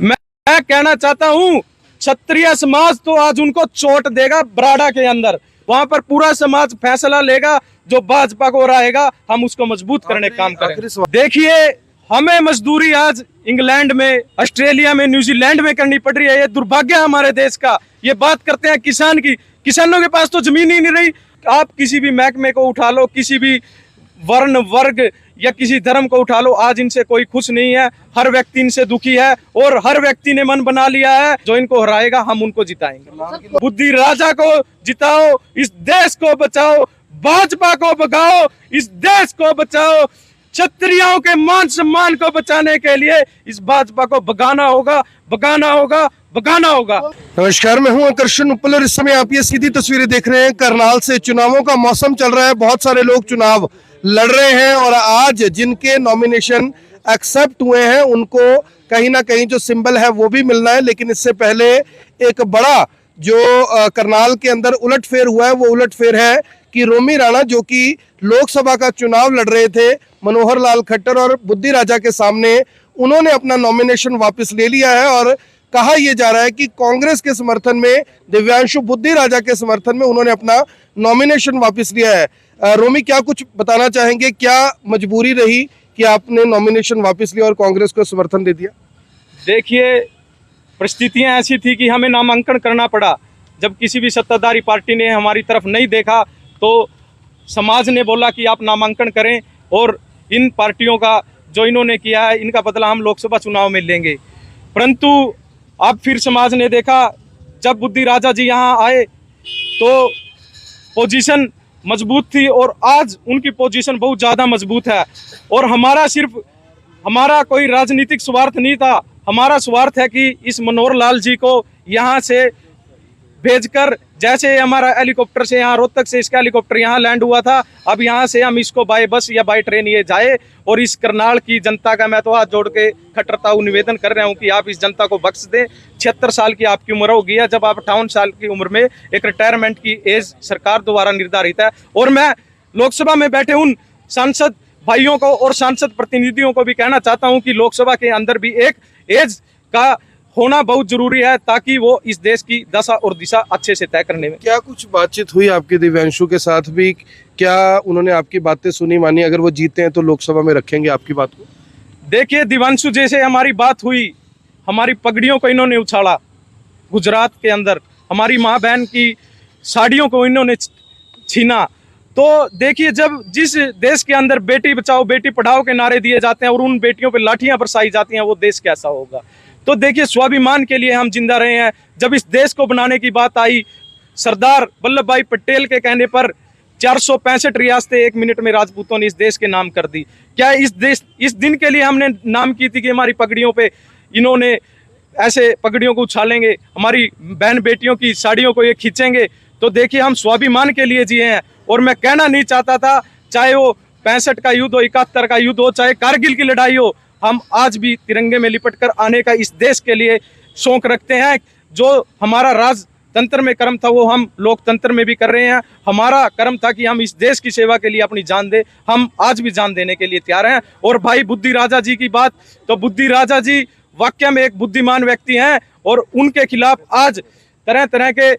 मैं कहना चाहता हूँ क्षत्रिय समाज तो आज उनको चोट देगा बराड़ा के अंदर, वहां पर पूरा समाज फैसला लेगा, जो भाजपा को रहेगा हम उसको मजबूत करने का काम करें। देखिए हमें मजदूरी आज इंग्लैंड में, ऑस्ट्रेलिया में, न्यूजीलैंड में करनी पड़ रही है, ये दुर्भाग्य है हमारे देश का। ये बात करते हैं किसान की, किसानों के पास तो जमीन ही नहीं रही। आप किसी भी महकमे को उठा लो, किसी भी वर्ण वर्ग या किसी धर्म को उठा लो, आज इनसे कोई खुश नहीं है। हर व्यक्ति इनसे दुखी है और हर व्यक्ति ने मन बना लिया है जो इनको हराएगा हम उनको जिताएंगे। बुद्धि राजा को जिताओ, इस देश को बचाओ, भाजपा को भगाओ, इस देश को बचाओ। क्षत्रियों के मान सम्मान को बचाने के लिए इस भाजपा को भगाना होगा, भगाना होगा, भगाना होगा। नमस्कार, मैं हूं आकर्षण उपल और इस समय आप ये सीधी तस्वीरें देख रहे हैं करनाल से। चुनावों का मौसम चल रहा है, बहुत सारे लोग चुनाव लड़ रहे हैं और आज जिनके नॉमिनेशन एक्सेप्ट हुए हैं उनको कहीं ना कहीं जो सिंबल है वो भी मिलना है। लेकिन इससे पहले एक बड़ा जो करनाल के अंदर उलटफेर हुआ है, वो उलटफेर है कि रोमी राणा जो कि लोकसभा का चुनाव लड़ रहे थे मनोहर लाल खट्टर और बुद्धि राजा के सामने, उन्होंने अपना नॉमिनेशन वापस ले लिया है। और कहा यह जा रहा है कि कांग्रेस के समर्थन में, दिव्यांशु बुद्धि राजा के समर्थन में उन्होंने अपना नॉमिनेशन वापस लिया है। रोमी, क्या कुछ बताना चाहेंगे, क्या मजबूरी रही कि आपने नॉमिनेशन वापस लिया और कांग्रेस को समर्थन दे दिया? देखिए परिस्थितियां ऐसी थी कि हमें नामांकन करना पड़ा। जब किसी भी सत्ताधारी पार्टी ने हमारी तरफ नहीं देखा तो समाज ने बोला कि आप नामांकन करें और इन पार्टियों का जो इन्होंने किया है इनका बदला हम लोकसभा चुनाव में लेंगे। परंतु अब फिर समाज ने देखा, जब बुद्धि राजा जी यहाँ आए तो पोजीशन मजबूत थी और आज उनकी पोजीशन बहुत ज़्यादा मजबूत है। और हमारा कोई राजनीतिक स्वार्थ नहीं था, हमारा स्वार्थ है कि इस मनोहर लाल जी को यहाँ से भेजकर, जैसे हमारा हेलीकॉप्टर से यहाँ रोहतक से इसका हेलीकॉप्टर यहाँ लैंड हुआ था, अब यहाँ से हम इसको बाय बस या बाय ट्रेन ये जाए। और इस करनाल की जनता का मैं तो हाथ जोड़ के खट्टरता हूँ निवेदन कर रहा हूँ कि आप इस जनता को बख्श दें। 76 साल की आपकी उम्र हो गई है, जब आप 58 साल की उम्र में एक रिटायरमेंट की एज सरकार द्वारा निर्धारित है। और मैं लोकसभा में बैठे उन सांसद भाइयों को और सांसद प्रतिनिधियों को भी कहना चाहता हूँ कि लोकसभा के अंदर भी एक एज का होना बहुत जरूरी है ताकि वो इस देश की दशा और दिशा अच्छे से तय करने में। क्या कुछ बातचीत हुई आपके दिव्यांशु के साथ भी? क्या उन्होंने आपकी बातें सुनी मानी? अगर वो जीते हैं तो लोकसभा में रखेंगे आपकी बात को? देखिए दिव्यांशु जैसे हमारी बात हुई, हमारी पगड़ियों को इन्होंने उछाला गुजरात के अंदर, हमारी माँ बहन की साड़ियों को इन्होंने छीना। तो देखिए जब जिस देश के अंदर बेटी बचाओ बेटी पढ़ाओ के नारे दिए जाते हैं और उन बेटियों पर लाठियां बरसाई जाती हैं, वो देश कैसा होगा? तो देखिए स्वाभिमान के लिए हम जिंदा रहे हैं। जब इस देश को बनाने की बात आई, सरदार वल्लभ भाई पटेल के कहने पर 465 रियासतें 1 मिनट में राजपूतों ने इस देश के नाम कर दी। क्या इस दिन के लिए हमने नाम की थी कि हमारी पगड़ियों पे इन्होंने ऐसे पगड़ियों को उछालेंगे, हमारी बहन बेटियों की साड़ियों को ये खींचेंगे? तो देखिए हम स्वाभिमान के लिए जिए हैं। और मैं कहना नहीं चाहता था, चाहे वो 65 का युद्ध हो, 71 का युद्ध हो, चाहे कारगिल की लड़ाई हो, हम आज भी तिरंगे में लिपट कर आने का इस देश के लिए शौक रखते हैं। जो हमारा राजतंत्र में कर्म था वो हम लोकतंत्र में भी कर रहे हैं। हमारा कर्म था कि हम इस देश की सेवा के लिए अपनी जान दें, हम आज भी जान देने के लिए तैयार हैं। और भाई बुद्धि राजा जी की बात, तो बुद्धि राजा जी वाकई में एक बुद्धिमान व्यक्ति हैं और उनके खिलाफ आज तरह तरह के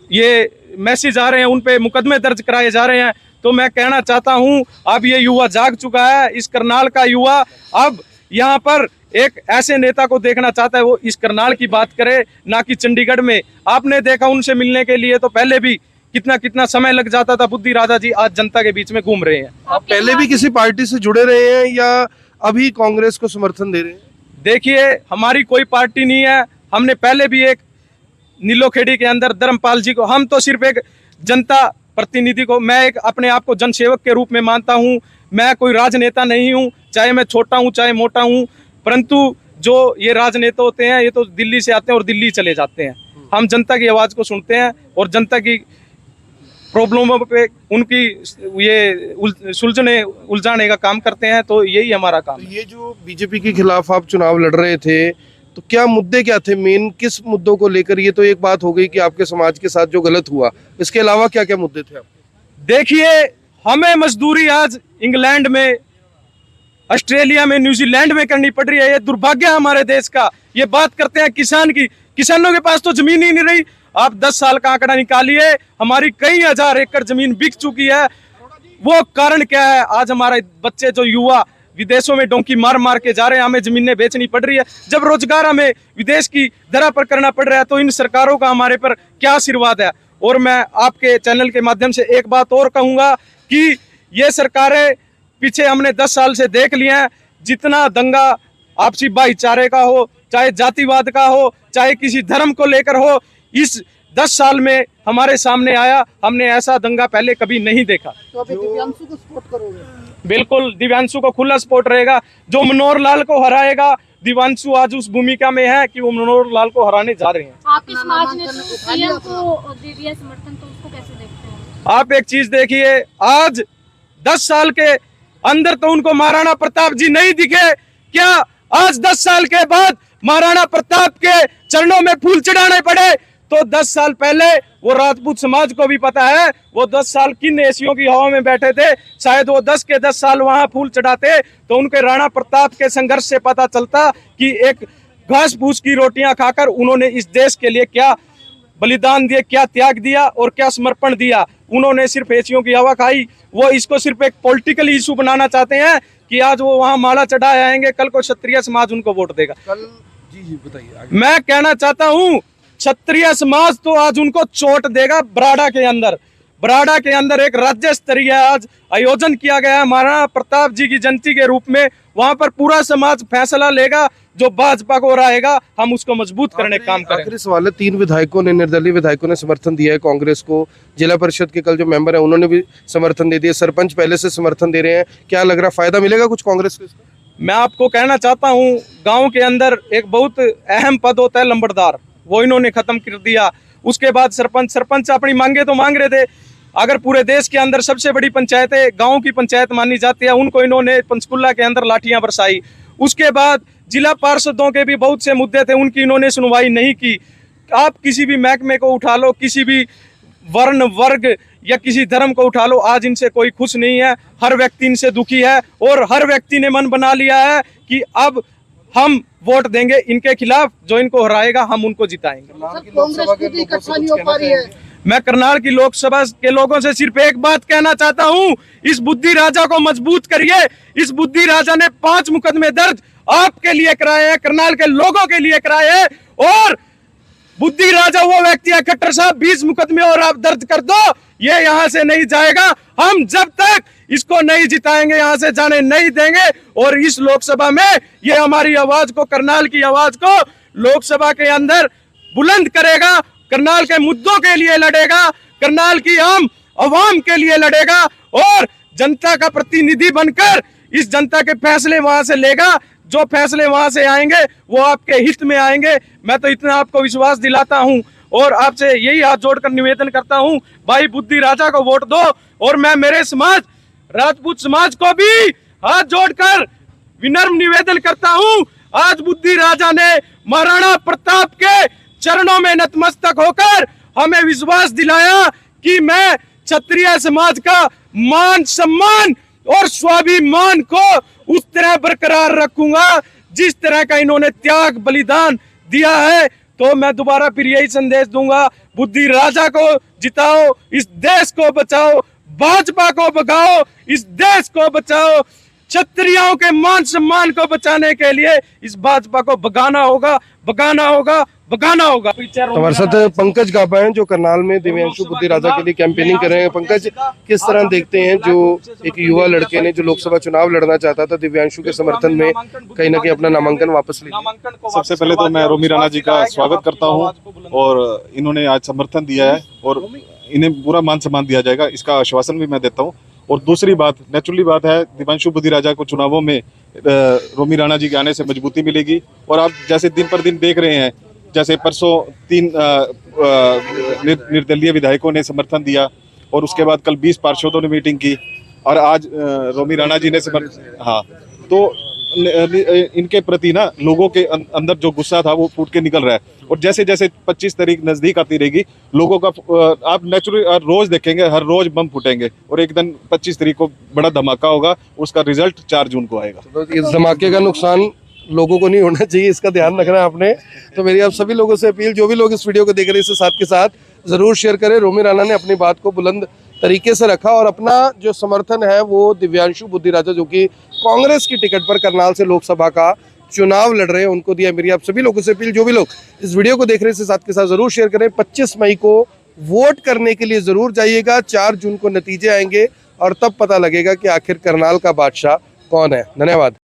ये मैसेज आ रहे हैं, उन पे मुकदमे दर्ज कराए जा रहे हैं। तो मैं कहना चाहता हूं अब ये युवा जाग चुका है, इस करनाल का युवा अब यहाँ पर एक ऐसे नेता को देखना चाहता है वो इस करनाल की बात करे, ना कि चंडीगढ़ में। आपने देखा उनसे मिलने के लिए तो पहले भी कितना समय लग जाता था। बुद्धि राजा जी आज जनता के बीच में घूम रहे हैं। आप पहले भी किसी पार्टी से जुड़े रहे हैं या अभी कांग्रेस को समर्थन दे रहे हैं? देखिए हमारी कोई पार्टी नहीं है। हमने पहले भी एक नीलोखेड़ी के अंदर धर्मपाल जी को, हम तो सिर्फ एक जनता प्रतिनिधि को, मैं एक अपने आप को जनसेवक के रूप में मानता हूं। मैं कोई राजनेता नहीं हूं, चाहे मैं छोटा हूं चाहे मोटा हूं। परंतु जो ये राजनेता होते हैं ये तो दिल्ली से आते हैं और दिल्ली चले जाते हैं। हम जनता की आवाज़ को सुनते हैं और जनता की प्रॉब्लमों पे उनकी ये उलझाने का काम करते हैं। तो यही हमारा काम है। ये जो बीजेपी के खिलाफ आप चुनाव लड़ रहे थे तो क्या मुद्दे क्या थे मेन, किस मुद्दों को लेकर? ये तो एक बात हो गई कि आपके समाज के साथ जो गलत हुआ, इसके अलावा क्या क्या मुद्दे थे आपके? देखिए हमें मजदूरी आज इंग्लैंड में, ऑस्ट्रेलिया में, न्यूजीलैंड में करनी पड़ रही है। ये दुर्भाग्य है हमारे देश का। ये बात करते हैं किसान की, किसानों के पास तो जमीन ही नहीं रही। आप 10 साल का आंकड़ा निकालिए, हमारी कई हजार एकड़ जमीन बिक चुकी है। वो कारण क्या है? आज हमारे बच्चे जो युवा विदेशों में डोंकी मार मार के जा रहे हैं, हमें जमीनें बेचनी पड़ रही है। जब रोजगार हमें विदेश की दरा पर करना पड़ रहा है, तो इन सरकारों का हमारे पर क्या आशीर्वाद है। और मैं आपके चैनल के माध्यम से एक बात और कहूंगा कि ये सरकारें पीछे हमने 10 साल से देख लिए हैं, जितना दंगा आपसी भाईचारे का हो, चाहे जातिवाद का हो, चाहे किसी धर्म को लेकर हो, इस 10 साल में हमारे सामने आया। हमने ऐसा दंगा पहले कभी नहीं देखा। तो अभी दिव्यांशु को सपोर्ट करोगे? बिल्कुल, दिव्यांशु को खुला सपोर्ट रहेगा। जो मनोहर लाल को हराएगा, दिव्यांशु आज उस भूमिका में है कि वो मनोहर लाल को हराने जा रहे हैं। आपके समाज ने सीएम को दे दिया समर्थन, तो उसको कैसे देखते हैं? आप एक चीज देखिए, आज 10 साल के अंदर तो उनको महाराणा प्रताप जी नहीं दिखे क्या? आज 10 साल के बाद महाराणा प्रताप के चरणों में फूल चढ़ाने पड़े। तो 10 साल पहले वो राजपूत समाज को भी पता है वो 10 साल किन एसियों की हवा में बैठे थे। शायद वो 10 के 10 साल वहां फूल चढ़ाते तो उनके राणा प्रताप के संघर्ष से पता चलता कि एक घास फूस की रोटियां खाकर उन्होंने इस देश के लिए क्या बलिदान दिए, क्या त्याग दिया और क्या समर्पण दिया। उन्होंने सिर्फ एसियों की हवा खाई। वो इसको सिर्फ एक पॉलिटिकल इशू बनाना चाहते हैं कि आज वो वहां माला चढ़ाए आएंगे, कल को क्षत्रिय समाज उनको वोट देगा। कल जी बताइए। मैं कहना चाहता हूं, क्षत्रिय समाज तो आज उनको चोट देगा। बराड़ा के अंदर एक राज्य स्तरीय आज आयोजन किया गया है महाराणा प्रताप जी की जयंती के रूप में। वहां पर पूरा समाज फैसला लेगा, जो भाजपा को हराएगा हम उसको मजबूत करने का काम करेंगे। आखिरी सवाल है, 3 विधायकों ने, निर्दलीय विधायकों ने समर्थन दिया है कांग्रेस को। जिला परिषद के कल जो मेंबर है उन्होंने भी समर्थन दे दिया, सरपंच पहले से समर्थन दे रहे हैं। क्या लग रहा है, फायदा मिलेगा कुछ कांग्रेस को इसका? मैं आपको कहना चाहता हूं, गांव के अंदर एक बहुत अहम पद होता है लंबड़दार, वो इन्होंने खत्म कर दिया। उसके बाद सरपंच अपनी मांगे तो मांग रहे थे। अगर पूरे देश के अंदर सबसे बड़ी पंचायतें गांव की पंचायत मानी जाती है, उनको इन्होंने पंचकुला के अंदर लाठियां बरसाई। उसके बाद जिला पार्षदों के भी बहुत से मुद्दे थे, उनकी इन्होंने सुनवाई नहीं की। आप किसी भी महकमे को उठा लो, किसी भी वर्ण वर्ग या किसी धर्म को उठा लो, आज इनसे कोई खुश नहीं है। हर व्यक्ति इनसे दुखी है और हर व्यक्ति ने मन बना लिया है कि अब हम वोट देंगे इनके खिलाफ, जो इनको हराएगा हम उनको जिताएंगे। कांग्रेस खुद ही इकट्ठा नहीं हो पा रही है। मैं करनाल की लोकसभा के लोगों से सिर्फ एक बात कहना चाहता हूं, इस बुद्धि राजा को मजबूत करिए। इस बुद्धि राजा ने 5 मुकदमे दर्ज आपके लिए कराए हैं, करनाल के लोगों के लिए कराए हैं। और बुद्धि राजा वो व्यक्ति है, खट्टर साहब 20 मुकदमे और आप दर्ज कर दो, ये यहाँ से नहीं जाएगा। हम जब तक इसको नहीं जिताएंगे यहाँ से जाने नहीं देंगे। और इस लोकसभा में ये हमारी आवाज को, करनाल की आवाज को लोकसभा के अंदर बुलंद करेगा, करनाल के मुद्दों के लिए लड़ेगा, करनाल की आम आवाम के लिए लड़ेगा और जनता का प्रतिनिधि बनकर इस जनता के फैसले वहां से लेगा। जो फैसले वहां से आएंगे वो आपके हित में आएंगे। मैं तो इतना आपको विश्वास दिलाता हूं और आपसे यही हाथ जोड़कर निवेदन करता हूं, भाई बुद्धि राजा को वोट दो। और मैं मेरे समाज राजपूत समाज को भी हाथ जोड़कर विनम्र निवेदन करता हूं, आज बुद्धि राजा ने महाराणा प्रताप के चरणों में नतमस्तक होकर हमें विश्वास दिलाया कि मैं क्षत्रिय समाज का मान सम्मान और स्वाभिमान को उस तरह बरकरार रखूंगा जिस तरह का इन्होंने त्याग बलिदान दिया है। तो मैं दोबारा फिर यही संदेश दूंगा, बुद्धि राजा को जिताओ, इस देश को बचाओ, भाजपा को भगाओ, इस देश को बचाओ। क्षत्रियों के मान सम्मान को बचाने के लिए इस भाजपा को भगाना होगा, भगाना होगा, भगाना होगा। हमारे साथ पंकज गाबा हैं जो करनाल में दिव्यांशु बुद्धि राजा के लिए कैंपेनिंग कर रहे हैं। पंकज, किस तरह देखते हैं जो एक युवा लड़के ने जो लोकसभा चुनाव लड़ना चाहता था, दिव्यांशु के समर्थन में कहीं ना कहीं अपना नामांकन वापस लिया? सबसे पहले तो मैं रोमी राणा जी का स्वागत करता हूं और इन्होंने आज समर्थन दिया है और इन्हें पूरा मान सम्मान दिया जाएगा, इसका आश्वासन भी मैं देता हूं। और दूसरी बात, नेचुरली बात है, दिव्यांशु बुद्धि राजा को चुनावों में रोमी राणा जी के आने से मजबूती मिलेगी। और आप जैसे दिन पर दिन देख रहे हैं, जैसे परसों 3 निर्दलीय विधायकों ने समर्थन दिया और उसके बाद कल 20 पार्षदों ने मीटिंग की और आज रोमी राणा जी ने समर्थन, हाँ, तो इनके प्रति ना लोगों के अंदर जो गुस्सा था वो फूट के निकल रहा है। और जैसे जैसे 25 तारीख नजदीक आती रहेगी, लोगों का आप नेचुरली रोज देखेंगे, हर रोज बम फूटेंगे और एक दिन 25 तारीख को बड़ा धमाका होगा, उसका रिजल्ट 4 जून को आएगा। तो इस धमाके का नुकसान लोगों को नहीं होना चाहिए, इसका ध्यान रखना है आपने। तो मेरी आप सभी लोगों से अपील, जो भी लोग इस वीडियो को देख रहे हैं, इसे साथ के साथ जरूर शेयर करें। रोमी राणा ने अपनी बात को बुलंद तरीके से रखा और अपना जो समर्थन है वो दिव्यांशु बुद्धिराजा, जो कि कांग्रेस की टिकट पर करनाल से लोकसभा का चुनाव लड़ रहे हैं, उनको दिया। मेरी आप सभी लोगों से अपील, जो भी लोग इस वीडियो को देख रहे हैं, इसे साथ के साथ जरूर शेयर करें। 25 मई को वोट करने के लिए जरूर जाइएगा। 4 जून को नतीजे आएंगे और तब पता लगेगा कि आखिर करनाल का बादशाह कौन है। धन्यवाद।